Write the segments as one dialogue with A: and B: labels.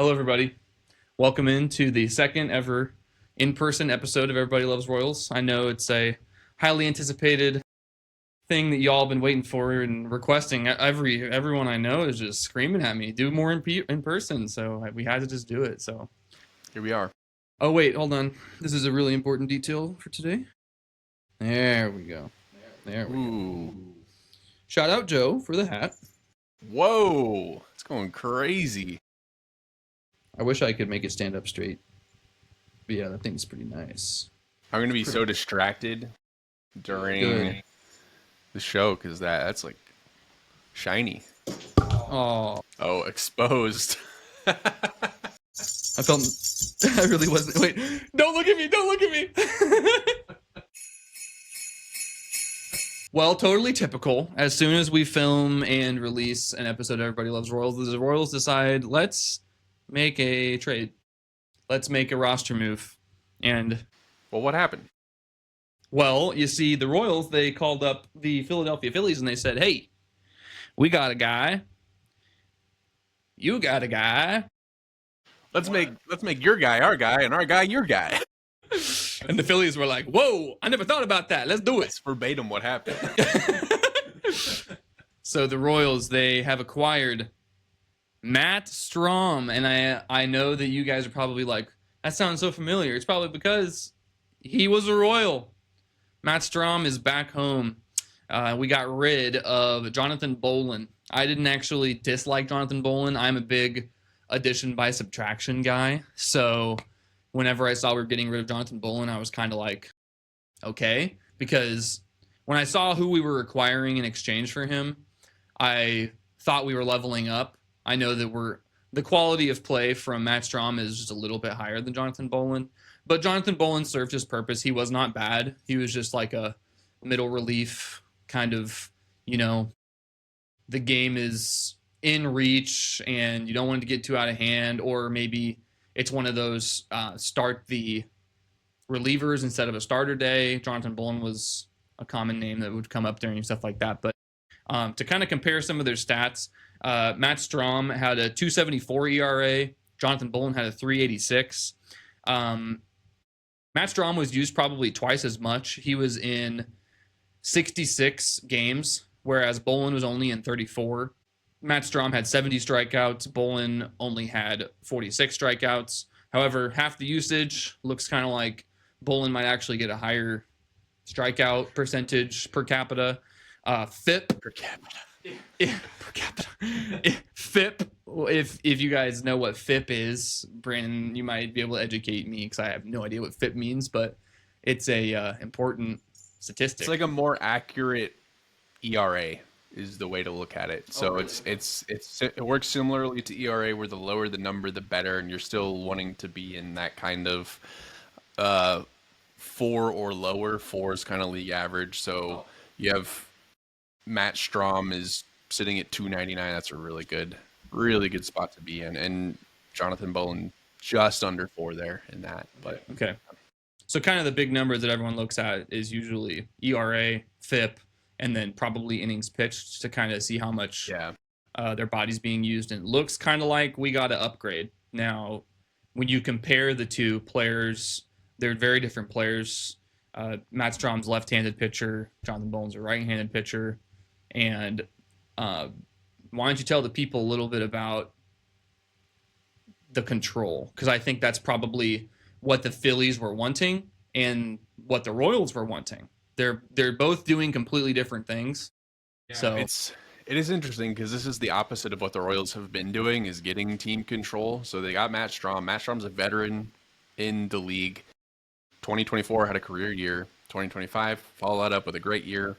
A: Hello, everybody. Welcome into the second ever in-person episode of Everybody Loves Royals. I know it's a highly anticipated thing that y'all been waiting for and requesting. Everyone I know is just screaming at me, do more in person. So we had to just do it. So
B: Here we are.
A: oh wait, hold on. This is a really important detail for today. There we go. There we go. Shout out Joe for the hat.
B: Whoa, it's going crazy.
A: I wish I could make it stand up straight. But yeah, that thing's pretty nice.
B: I'm gonna be so distracted during the show because that's like shiny.
A: Oh,
B: Exposed.
A: I felt I really wasn't. Wait, don't look at me! Don't look at me! Well, totally typical. As soon as we film and release an episode of Everybody Loves Royals, the Royals decide, let's make a trade. Let's make a roster move. And
B: Well, what happened?
A: well, you see, the Royals, they called up the Philadelphia Phillies and they said, hey, we got a guy. You got a guy.
B: Let's make your guy our guy and our guy your guy.
A: And the Phillies were like, whoa, I never thought about that. Let's do it.
B: That's verbatim what happened.
A: So the Royals, they have acquired Matt Strom. And I know that you guys are probably like, that sounds so familiar. It's probably because he was a Royal. Matt Strom is back home. We got rid of Jonathan Bolin. I didn't actually dislike Jonathan Bolin. I'm a big addition by subtraction guy. So whenever I saw we were getting rid of Jonathan Bolin, I was kind of like, okay. Because when I saw who we were acquiring in exchange for him, I thought we were leveling up. I know that the quality of play from Matt Strom is just a little bit higher than Jonathan Bolin. But Jonathan Bolin served his purpose. He was not bad. He was just like a middle relief kind of, the game is in reach and you don't want it to get too out of hand, or maybe it's one of those start the relievers instead of a starter day. Jonathan Bolin was a common name that would come up during stuff like that. But to kind of compare some of their stats, Matt Strom had a 2.74 ERA. Jonathan Bolin had a 3.86. Matt Strom was used probably twice as much. He was in 66 games, whereas Bolin was only in 34. Matt Strom had 70 strikeouts. Bolin only had 46 strikeouts. However, half the usage looks kind of like Bolin might actually get a higher strikeout percentage per capita. FIP.
B: Per capita.
A: Per capita. FIP. If you guys know what FIP is, Brandon, you might be able to educate me because I have no idea what FIP means, but it's a important statistic.
B: It's like a more accurate ERA is the way to look at it. So really? It works similarly to ERA, where the lower the number, the better, and you're still wanting to be in that kind of 4 or lower. 4 is kind of league average. So you have Matt Strom is sitting at 2.99. That's a really good spot to be in. And Jonathan Bolin just under 4 there in that. But
A: okay. So kind of the big numbers that everyone looks at is usually ERA, FIP, and then probably innings pitched to kind of see how much their body's being used. And it looks kind of like we got to upgrade. Now, when you compare the two players, they're very different players. Matt Strom's left-handed pitcher. Jonathan Bolin's a right-handed pitcher. And why don't you tell the people a little bit about the control? Because I think that's probably what the Phillies were wanting and what the Royals were wanting. They're both doing completely different things. Yeah, so
B: it is interesting because this is the opposite of what the Royals have been doing, is getting team control. So they got Matt Strom. Matt Strom's a veteran in the league. 2024 had a career year. 2025 followed that up with a great year.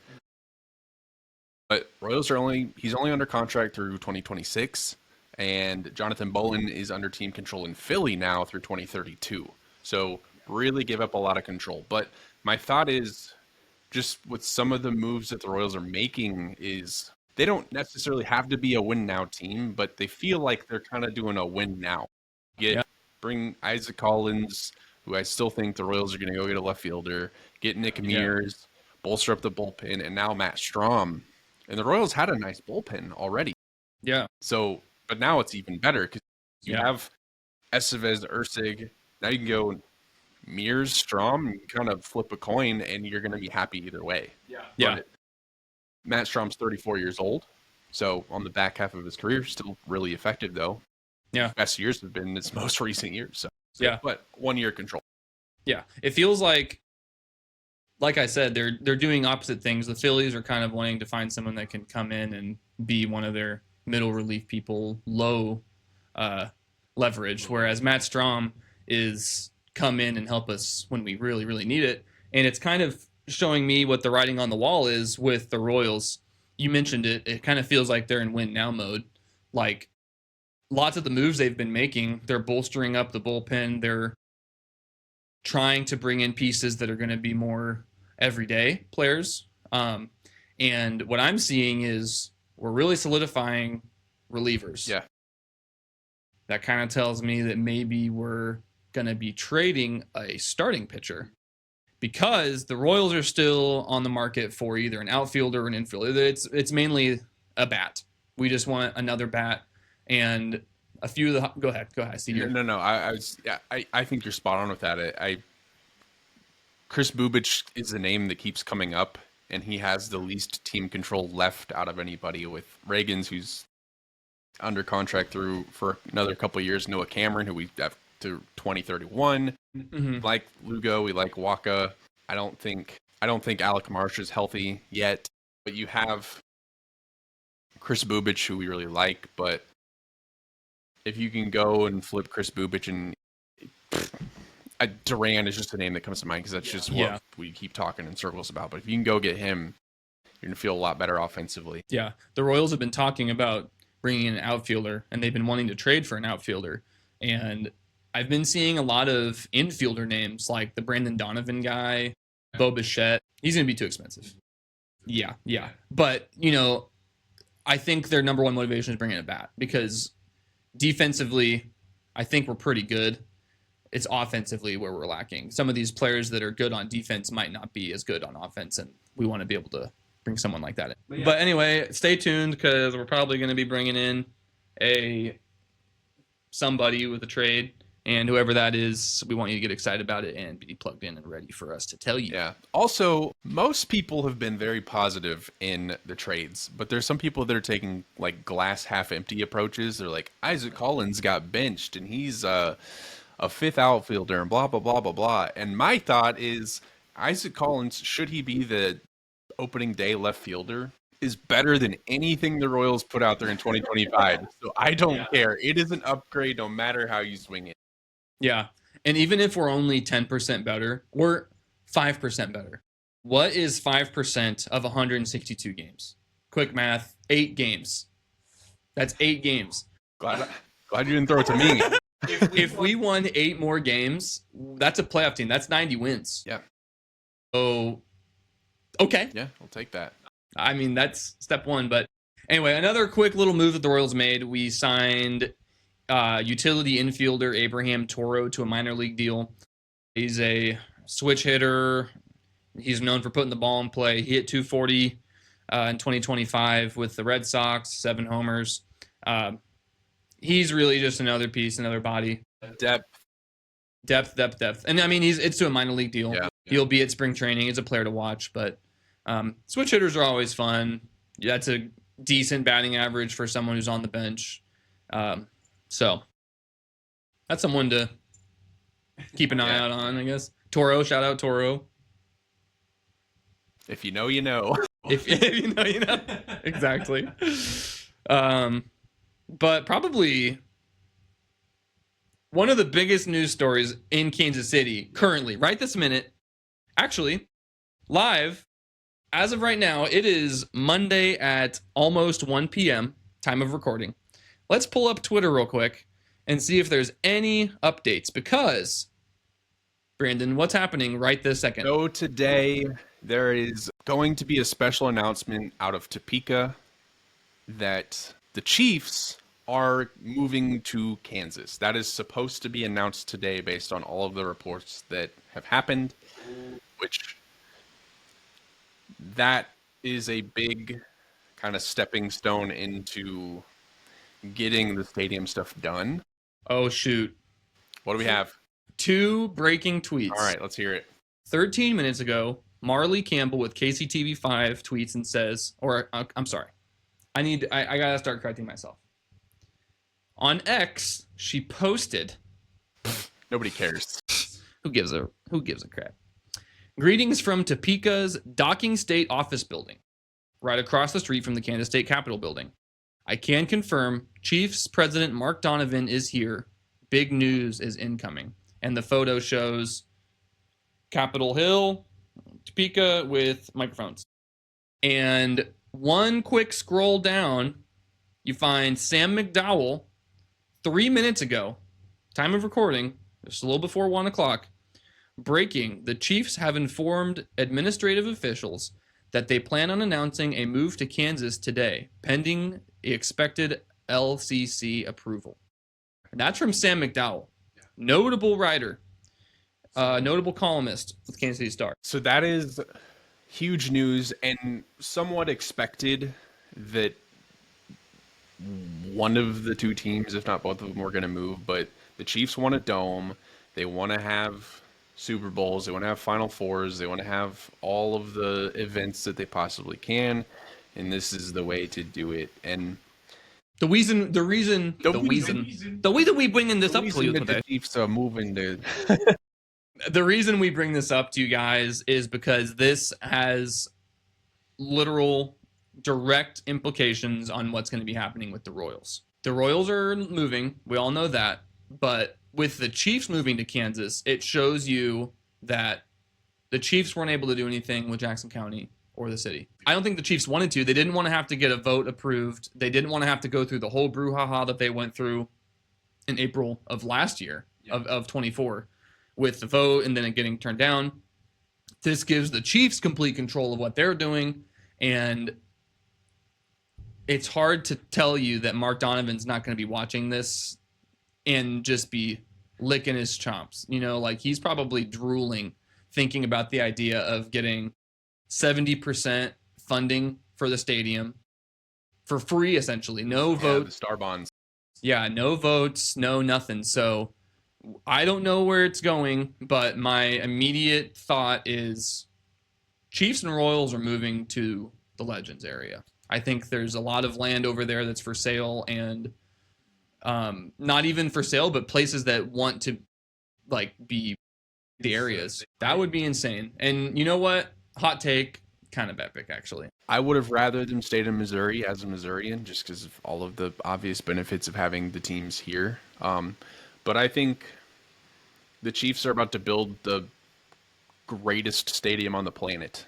B: But Royals he's only under contract through 2026, and Jonathan Bolin is under team control in Philly now through 2032. So really give up a lot of control. But my thought is, just with some of the moves that the Royals are making, is they don't necessarily have to be a win now team, but they feel like they're kind of doing a win now. Bring Isaac Collins, who I still think the Royals are going to go get a left fielder, get Nick Mears, bolster up the bullpen, and now Matt Strom. And the Royals had a nice bullpen already.
A: Yeah.
B: So, but now it's even better because you have Estevez, Ursig. Now you can go Mears, Strom, and kind of flip a coin, and you're going to be happy either way.
A: Yeah.
B: But Matt Strom's 34 years old, so on the back half of his career, still really effective though.
A: Yeah.
B: His best years have been his most recent years. So
A: Yeah.
B: but 1 year control.
A: Yeah. It feels like I said, they're doing opposite things. The Phillies are kind of wanting to find someone that can come in and be one of their middle relief people, low leverage, whereas Matt Strom is come in and help us when we really, really need it. And it's kind of showing me what the writing on the wall is with the Royals. You mentioned it. It kind of feels like they're in win now mode. Like lots of the moves they've been making, they're bolstering up the bullpen. They're trying to bring in pieces that are going to be more everyday players. And what I'm seeing is we're really solidifying relievers.
B: Yeah.
A: That kind of tells me that maybe we're going to be trading a starting pitcher because the Royals are still on the market for either an outfielder or an infielder. It's mainly a bat. We just want another bat and a few of the. Go ahead. I see you.
B: No. I think you're spot on with that. Chris Bubich is the name that keeps coming up, and he has the least team control left out of anybody. With Reagans, who's under contract for another couple of years. Noah Cameron, who we have to 2031.
A: Mm-hmm.
B: We like Lugo, we like Waka. I don't think Alec Marsh is healthy yet, but you have Chris Bubich, who we really like. But if you can go and flip Chris Bubich and Duran is just a name that comes to mind because that's just what we keep talking in circles about. But if you can go get him, you're going to feel a lot better offensively.
A: Yeah. The Royals have been talking about bringing in an outfielder, and they've been wanting to trade for an outfielder. And I've been seeing a lot of infielder names like the Brandon Donovan guy, Bo Bichette. He's going to be too expensive. Yeah. But, I think their number one motivation is bringing a bat because defensively, I think we're pretty good. It's offensively where we're lacking. Some of these players that are good on defense might not be as good on offense, and we want to be able to bring someone like that in. But anyway, stay tuned because we're probably going to be bringing in somebody with a trade, and whoever that is, we want you to get excited about it and be plugged in and ready for us to tell you.
B: Yeah. Also, most people have been very positive in the trades, but there's some people that are taking like glass half empty approaches. They're like, Isaac Collins got benched, and he's a fifth outfielder and blah, blah, blah, blah, blah. And my thought is Isaac Collins, should he be the opening day left fielder, is better than anything the Royals put out there in 2025. So I don't care. It is an upgrade no matter how you swing it.
A: Yeah. And even if we're only 10% better, we're 5% better. What is 5% of 162 games? Quick math, 8 games. That's 8 games.
B: Glad you didn't throw it to me.
A: If we won 8 more games, that's a playoff team. That's 90 wins.
B: Yeah.
A: So, okay.
B: Yeah, I'll take that.
A: I mean, that's step one. But anyway, another quick little move that the Royals made. We signed utility infielder Abraham Toro to a minor league deal. He's a switch hitter. He's known for putting the ball in play. He hit 240 in 2025 with the Red Sox, 7 homers. He's really just another piece, another body.
B: Depth.
A: And I mean, it's to a minor league deal.
B: Yeah.
A: He'll be at spring training. He's a player to watch, but switch hitters are always fun. That's a decent batting average for someone who's on the bench. So that's someone to keep an eye out on, I guess. Toro, shout out Toro.
B: If you know, you know.
A: If you know, you know. Exactly. But probably one of the biggest news stories in Kansas City currently, right this minute, actually, live, as of right now, it is Monday at almost 1 p.m., time of recording. Let's pull up Twitter real quick and see if there's any updates because, Brandon, what's happening right this second?
B: So today, there is going to be a special announcement out of Topeka that the Chiefs are moving to Kansas. That is supposed to be announced today based on all of the reports that have happened, which that is a big kind of stepping stone into getting the stadium stuff done.
A: Oh, shoot.
B: What do we have?
A: 2 breaking tweets.
B: All right, let's hear it.
A: 13 minutes ago, Marley Campbell with KCTV5 tweets and says, I'm sorry. I gotta start correcting myself. On X, she posted.
B: Nobody cares.
A: Who gives a crap? Greetings from Topeka's Docking State office building, right across the street from the Kansas State Capitol building. I can confirm Chiefs President Mark Donovan is here. Big news is incoming. And the photo shows Capitol Hill, Topeka with microphones. And one quick scroll down, you find Sam McDowell 3 minutes ago, time of recording, just a little before 1 o'clock, breaking, the Chiefs have informed administrative officials that they plan on announcing a move to Kansas today, pending the expected LCC approval. And that's from Sam McDowell, notable writer, notable columnist with Kansas City Star.
B: So that is huge news and somewhat expected that one of the two teams, if not both of them, were going to move. But the Chiefs want a dome. They want to have Super Bowls. They want to have Final Fours. They want to have all of the events that they possibly can. And this is the way to do it. And
A: the reason we bringing this up for you today.
B: The Chiefs are moving to.
A: The reason we bring this up to you guys is because this has literal direct implications on what's going to be happening with the Royals. The Royals are moving. We all know that. But with the Chiefs moving to Kansas, it shows you that the Chiefs weren't able to do anything with Jackson County or the city. I don't think the Chiefs wanted to. They didn't want to have to get a vote approved. They didn't want to have to go through the whole brouhaha that they went through in April of last year, of 24, with the vote and then it getting turned down. This gives the Chiefs complete control of what they're doing, and it's hard to tell you that Mark Donovan's not going to be watching this and just be licking his chops. You know, like he's probably drooling thinking about the idea of getting 70% funding for the stadium for free, essentially. No vote.
B: The Star Bonds.
A: Yeah, no votes, no nothing. So I don't know where it's going, but my immediate thought is Chiefs and Royals are moving to the Legends area. I think there's a lot of land over there that's for sale, and not even for sale, but places that want to like be the areas. That would be insane. And you know what? Hot take, kind of epic, actually.
B: I would have rather them stayed in Missouri as a Missourian, just because of all of the obvious benefits of having the teams here. But I think the Chiefs are about to build the greatest stadium on the planet.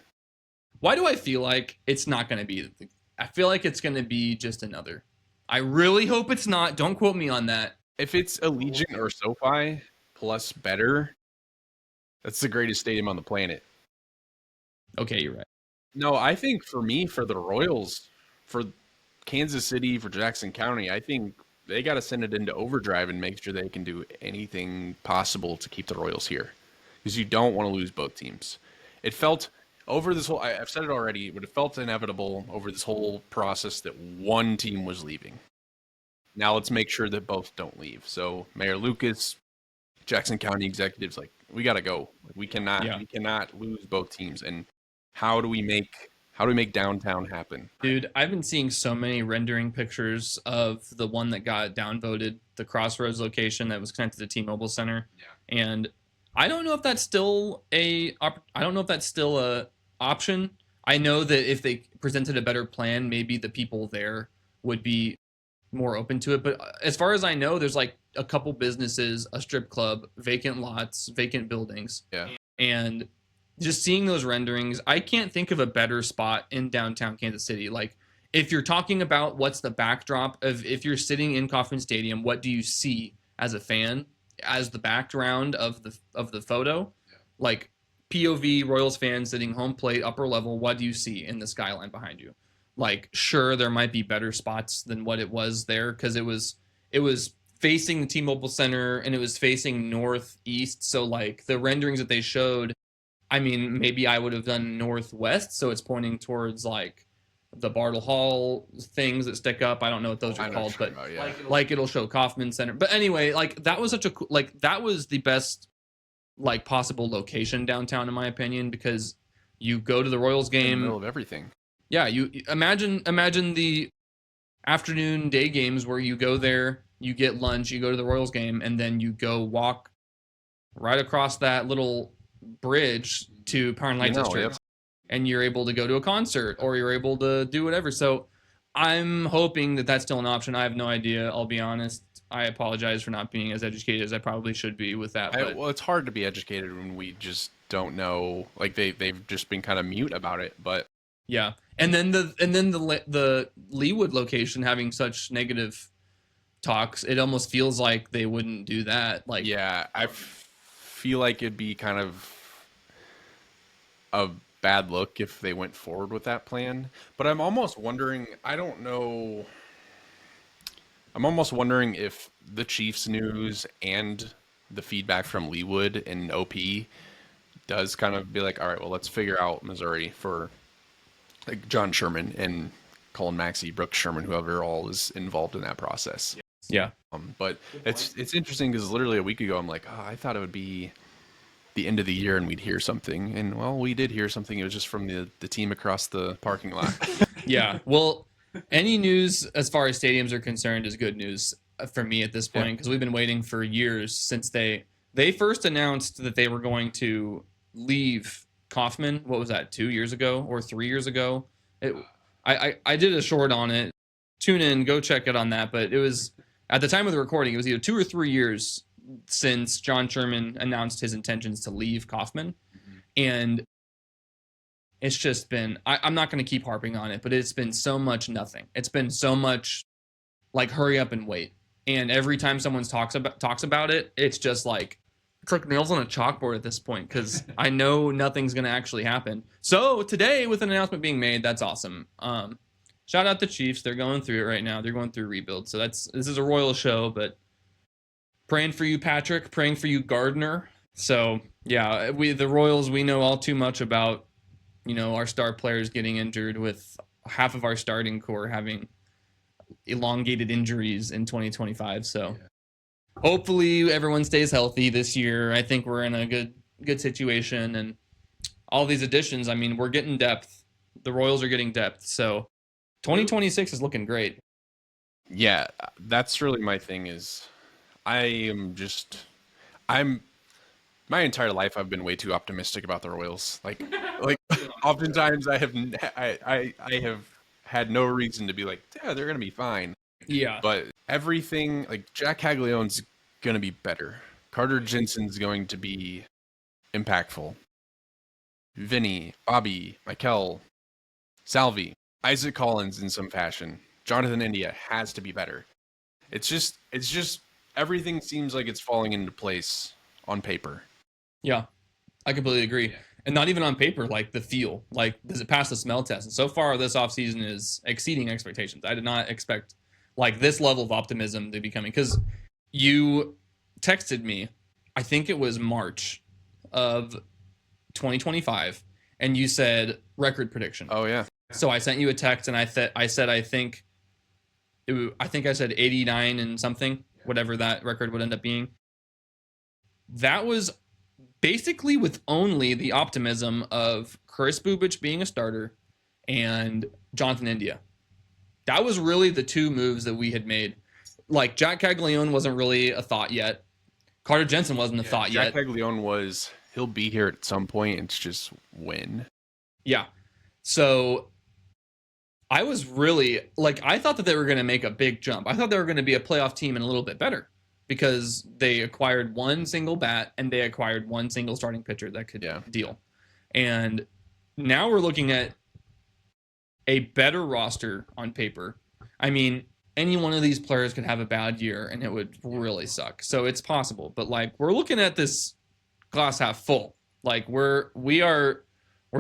A: Why do I feel like it's not going to be? I feel like it's going to be just another. I really hope it's not. Don't quote me on that.
B: If it's Allegiant or SoFi plus better, that's the greatest stadium on the planet.
A: Okay, you're right.
B: No, I think for me, for the Royals, for Kansas City, for Jackson County, I think they got to send it into overdrive and make sure they can do anything possible to keep the Royals here, because you don't want to lose both teams. It felt over this whole, I've said it already, but it felt inevitable over this whole process that one team was leaving. Now let's make sure that both don't leave. So Mayor Lucas, Jackson County executives, like, we got to go. We cannot lose both teams. And how do we make downtown happen?
A: Dude, I've been seeing so many rendering pictures of the one that got downvoted, the Crossroads location that was connected to T-Mobile Center. Yeah. And I don't know if that's still a option. I know that if they presented a better plan, maybe the people there would be more open to it. But as far as I know, there's like a couple businesses, a strip club, vacant lots, vacant buildings.
B: Yeah.
A: And just seeing those renderings, I can't think of a better spot in downtown Kansas City. Like, if you're talking about what's the backdrop of, if you're sitting in Kauffman Stadium, what do you see as a fan as the background of the photo? Yeah. Like POV Royals fans sitting home plate, upper level, what do you see in the skyline behind you? Like, sure, there might be better spots than what it was there, because it was facing the T-Mobile Center and it was facing northeast. So like the renderings that they showed, I mean, maybe I would have done northwest, so it's pointing towards like the Bartle Hall things that stick up. I don't know what those
B: I
A: are
B: know
A: called,
B: what you're
A: but
B: talking about, yeah.
A: like it'll show Kauffman Center. But anyway, like that was such a like that was the best like possible location downtown in my opinion, because you go to the Royals
B: in the
A: game.
B: middle of everything.
A: Yeah, you imagine the afternoon day games where you go there, you get lunch, you go to the Royals game, and then you go walk right across that little bridge to Power and Light District,
B: Yep.
A: and you're able to go to a concert or you're able to do whatever. So I'm hoping that that's still an option. I have no idea. I'll be honest. I apologize for not being as educated as I probably should be with that. But
B: Well, it's hard to be educated when we just don't know. Like they've just been kind of mute about it. But
A: yeah, and then the Leewood location having such negative talks, it almost feels like they wouldn't do that. Like
B: yeah, I feel like it'd be kind of a bad look if they went forward with that plan. But I'm almost wondering. I don't know. I'm almost wondering if the Chiefs news and the feedback from Leewood and OP does kind of be like, all right, well, let's figure out Missouri for like John Sherman and Colin Maxey, Brooks Sherman, whoever all is involved in that process.
A: yeah,
B: But it's interesting because literally a week ago, I'm like, oh, I thought it would be the end of the year and we'd hear something. And well, we did hear something. It was just from the team across the parking lot.
A: yeah. Well, any news as far as stadiums are concerned is good news for me at this point, because we've been waiting for years since they first announced that they were going to leave Kauffman. What was that, 2 years ago or 3 years ago? I did a short on it. Tune in, go check it on that. But it was at the time of the recording, it was either 2 or 3 years since John Sherman announced his intentions to leave Kauffman, and it's just been I'm not going to keep harping on it, but it's been so much nothing. It's been so much like hurry up and wait. And every time someone talks about it, it's just like it's like nails on a chalkboard at this point, because I know nothing's going to actually happen. So today, with an announcement being made, that's awesome. Shout out the Chiefs. They're going through it right now. They're going through rebuild. So this is a Royal show, but praying for you, Patrick. Praying for you, Gardner. So yeah, the Royals, we know all too much about, our star players getting injured, with half of our starting core having elongated injuries in 2025. So hopefully everyone stays healthy this year. I think we're in a good situation, and all these additions, I mean, we're getting depth. The Royals are getting depth. So 2026 is looking great.
B: Yeah, that's really my thing is I'm my entire life I've been way too optimistic about the Royals. Like oftentimes I have had no reason to be like, yeah, they're gonna be fine.
A: Yeah.
B: But everything like Jack Caglione's gonna be better. Carter Jensen's going to be impactful. Vinny, Bobby, Mikel, Salvi, Isaac Collins in some fashion. Jonathan India has to be better. It's just everything seems like it's falling into place on paper.
A: Yeah, I completely agree. And not even on paper, like the feel. Like, does it pass the smell test? And so far, this offseason is exceeding expectations. I did not expect like this level of optimism to be coming, because you texted me, I think it was March of 2025, and you said record prediction.
B: Oh yeah.
A: So I sent you a text, and I said I think I said 89 and something, whatever that record would end up being. That was basically with only the optimism of Chris Bubich being a starter and Jonathan India. That was really the two moves that we had made. Like, Jack Caglione wasn't really a thought yet. Carter Jensen wasn't a thought yet.
B: Jack Caglione was, he'll be here at some point. It's just when.
A: Yeah. So I was really, like, I thought that they were going to make a big jump. I thought they were going to be a playoff team and a little bit better, because they acquired one single bat and they acquired one single starting pitcher that could deal. And now we're looking at a better roster on paper. I mean, any one of these players could have a bad year and it would really suck. So it's possible. But like, we're looking at this glass half full. Like, we're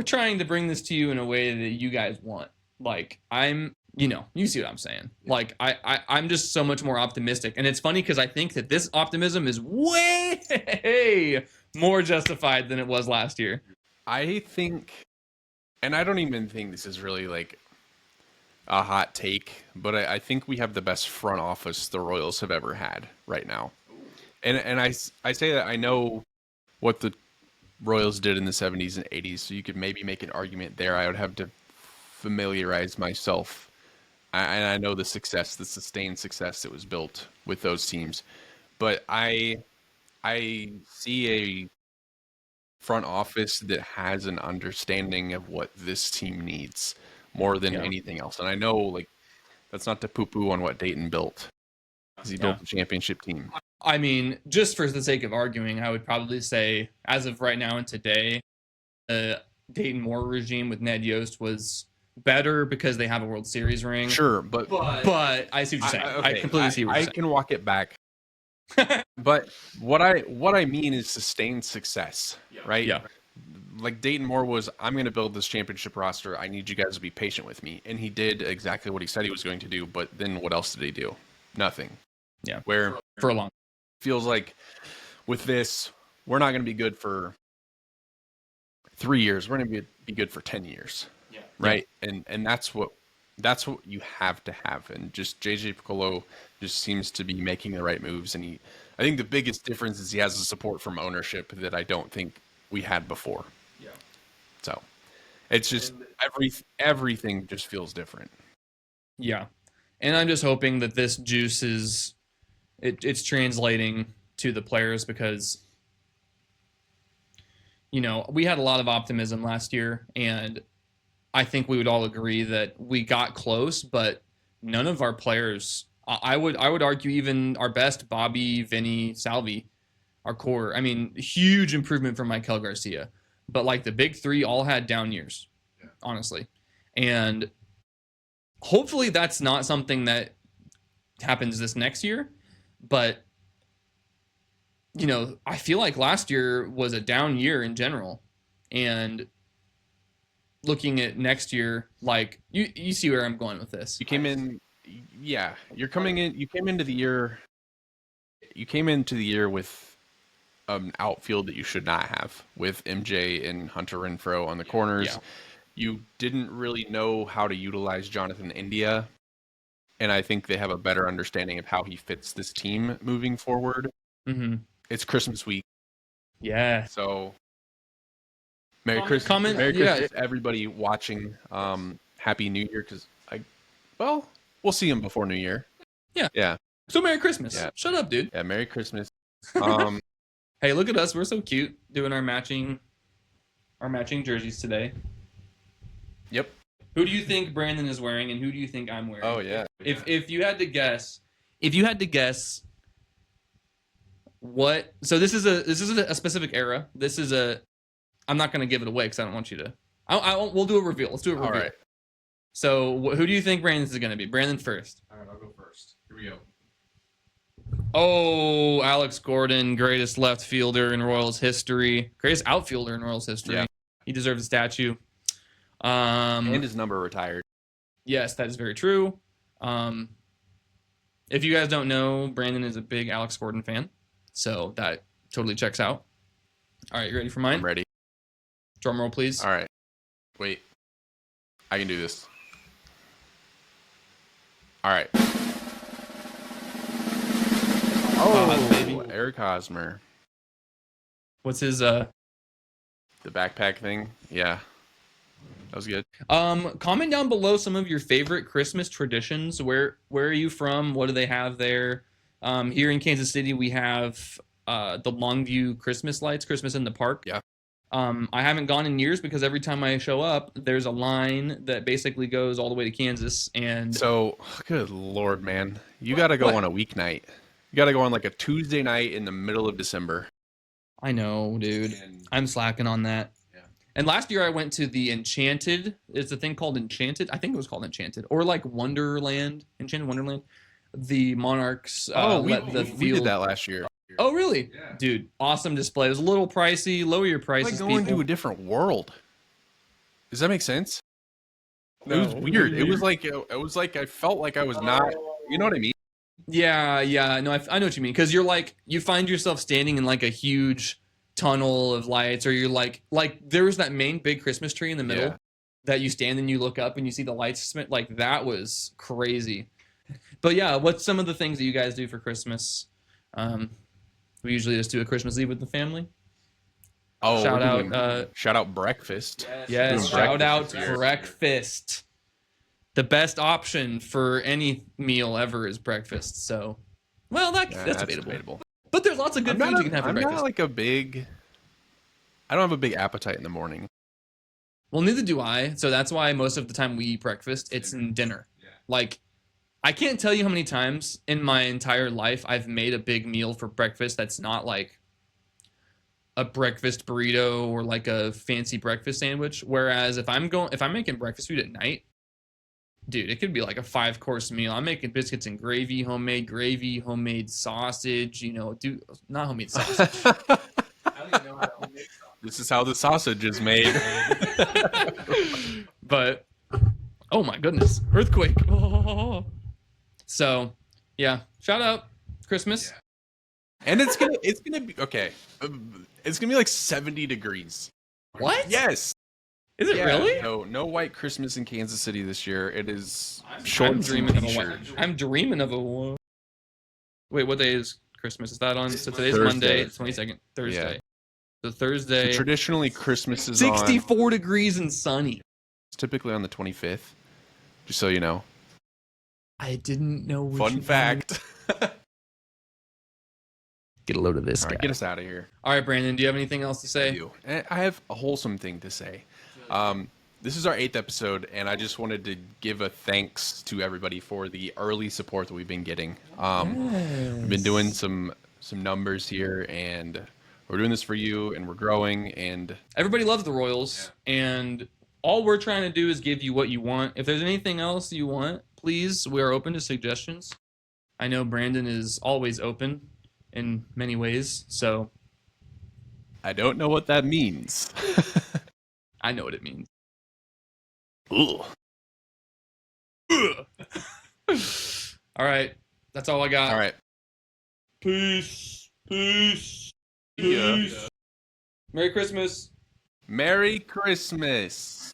A: trying to bring this to you in a way that you guys want. Like, you see what I'm saying. Like, I'm just so much more optimistic. And it's funny because I think that this optimism is way more justified than it was last year.
B: I think, and I don't even think this is really like a hot take, but I think we have the best front office the Royals have ever had right now. And I say that I know what the Royals did in the 70s and 80s, so you could maybe make an argument there. I would have to familiarize myself. And I know the success, the sustained success that was built with those teams. But I see a front office that has an understanding of what this team needs more than anything else. And I know, like, that's not to poo-poo on what Dayton built, because he built a championship team.
A: I mean, just for the sake of arguing, I would probably say, as of right now and today, the Dayton Moore regime with Ned Yost was better because they have a World Series ring.
B: Sure, but
A: I see what you're saying. I completely see what you're saying.
B: I can walk it back. But what I mean is sustained success, right?
A: Yeah.
B: Like Dayton Moore was, I'm going to build this championship roster. I need you guys to be patient with me. And he did exactly what he said he was going to do. But then what else did he do? Nothing.
A: Yeah.
B: Where
A: for a long.
B: Feels like with this, we're not going to be good for 3 years. We're going to be good for 10 years.
A: Yeah.
B: Right. And that's what you have to have. And just JJ Piccolo just seems to be making the right moves. And I think the biggest difference is he has the support from ownership that I don't think we had before.
A: Yeah.
B: So it's just everything just feels different. Yeah.
A: And I'm just hoping that this juice is it's translating to the players, because we had a lot of optimism last year, and I think we would all agree that we got close, but none of our players, I would argue even our best, Bobby, Vinny, Salvi, our core, I mean, huge improvement from Michael Garcia. But like the big three all had down years, honestly. And hopefully that's not something that happens this next year. But, I feel like last year was a down year in general. And looking at next year, like you see where I'm going with this.
B: You came in, yeah. You came into the year with an outfield that you should not have, with MJ and Hunter Renfroe on the corners.
A: Yeah.
B: You didn't really know how to utilize Jonathan India, and I think they have a better understanding of how he fits this team moving forward.
A: Mm-hmm.
B: It's Christmas week.
A: Yeah.
B: So Merry Christmas, everybody watching. Happy New Year, because we'll see him before New Year.
A: Yeah.
B: Yeah.
A: So Merry Christmas.
B: Yeah.
A: Shut up, dude.
B: Yeah, Merry Christmas.
A: Hey, look at us. We're so cute doing our matching jerseys today.
B: Yep.
A: Who do you think Brandon is wearing, and who do you think I'm wearing?
B: Oh yeah.
A: If you had to guess what, so this is a specific era. I'm not going to give it away because I don't want you to. We'll do a reveal. Let's do a reveal.
B: All right.
A: So who do you think Brandon's is going to be? Brandon first.
C: All right, I'll go first. Here we go.
A: Oh, Alex Gordon, greatest left fielder in Royals history, greatest outfielder in Royals history.
B: Yeah.
A: He deserves a statue.
B: And his number retired.
A: Yes, that is very true. If you guys don't know, Brandon is a big Alex Gordon fan, so that totally checks out. All right, you ready for mine?
B: I'm ready.
A: Drum roll, please.
B: All right. Wait. I can do this. All right. Oh,
A: baby.
B: Eric Hosmer.
A: What's his
B: The backpack thing? Yeah. That was good.
A: Comment down below some of your favorite Christmas traditions. Where are you from? What do they have there? Here in Kansas City, we have the Longview Christmas lights, Christmas in the Park.
B: Yeah.
A: I haven't gone in years because every time I show up, there's a line that basically goes all the way to Kansas. And
B: so, good Lord, man. You got to go on a weeknight. You got to go on like a Tuesday night in the middle of December.
A: I know, dude. I'm slacking on that.
B: Yeah.
A: And last year I went to the Enchanted. It's a thing called Enchanted. I think it was called Enchanted. Or like Wonderland. Enchanted Wonderland. The Monarchs
B: we
A: field.
B: did that last year.
A: Oh, really?
C: Yeah.
A: Dude, awesome display. It was a little pricey. Lower your prices,
B: Like going
A: people.
B: to a different world. Does that make sense?
A: No.
B: It was weird. It was like I felt like I was not. You know what I mean?
A: Yeah. No, I know what you mean. Because you're like, you find yourself standing in like a huge tunnel of lights, or you're like there was that main big Christmas tree in the middle.
B: Yeah.
A: that you stand and you look up and you see the lights. Like that was crazy. But yeah, what's some of the things that you guys do for Christmas? We usually just do a Christmas Eve with the family.
B: Oh,
A: Shout
B: we're
A: out,
B: doing shout out breakfast.
A: yes,
B: Doing
A: shout out
B: breakfast this year.
A: breakfast. The best option for any meal ever is breakfast. So, well, that's debatable. But there's lots of good foods you can have for
B: I'm
A: breakfast.
B: not like I don't have a big appetite in the morning.
A: Well, neither do I. So that's why most of the time we eat breakfast. It's in dinner. Like, I can't tell you how many times in my entire life I've made a big meal for breakfast that's not like a breakfast burrito or like a fancy breakfast sandwich. Whereas if I'm making breakfast food at night, dude, it could be like a 5-course meal. I'm making biscuits and gravy, homemade sausage, dude, not homemade sausage.
C: I don't even know how to make stuff.
B: This is how the sausage is made.
A: But oh my goodness, earthquake. Oh. So, yeah, shout out Christmas.
B: And it's gonna be okay. It's gonna be like 70 degrees.
A: What?
B: Yes.
A: Is it
B: Yeah,
A: really?
B: No white Christmas in Kansas City this year. It is
A: I'm
B: shorts
A: dreaming
B: and
A: of a
B: t-shirt.
A: I'm dreaming of a. Wait, what day is Christmas? Is that on? So today's
B: Thursday.
A: Monday, 22nd, Thursday. So Thursday.
B: So traditionally, Christmas is on.
A: 64 degrees and sunny.
B: It's typically on the 25th. Just so you know.
A: I didn't know.
B: Fun fact.
A: Get a load of this
B: All right,
A: guy.
B: get us out of here.
A: All right, Brandon. Do you have anything else to
B: I
A: say?
B: do. And I have a wholesome thing to say. This is our 8th episode, and I just wanted to give a thanks to everybody for the early support that we've been getting. We've been doing some numbers here, and we're doing this for you, and we're growing. And
A: Everybody loves the Royals, and all we're trying to do is give you what you want. If there's anything else you want, please, we are open to suggestions. I know Brandon is always open in many ways, so
B: I don't know what that means.
A: I know what it means.
B: Ugh.
A: All right, that's all I got.
B: All right.
A: Peace. Peace.
B: Yeah.
A: Peace. Merry Christmas.
B: Merry Christmas.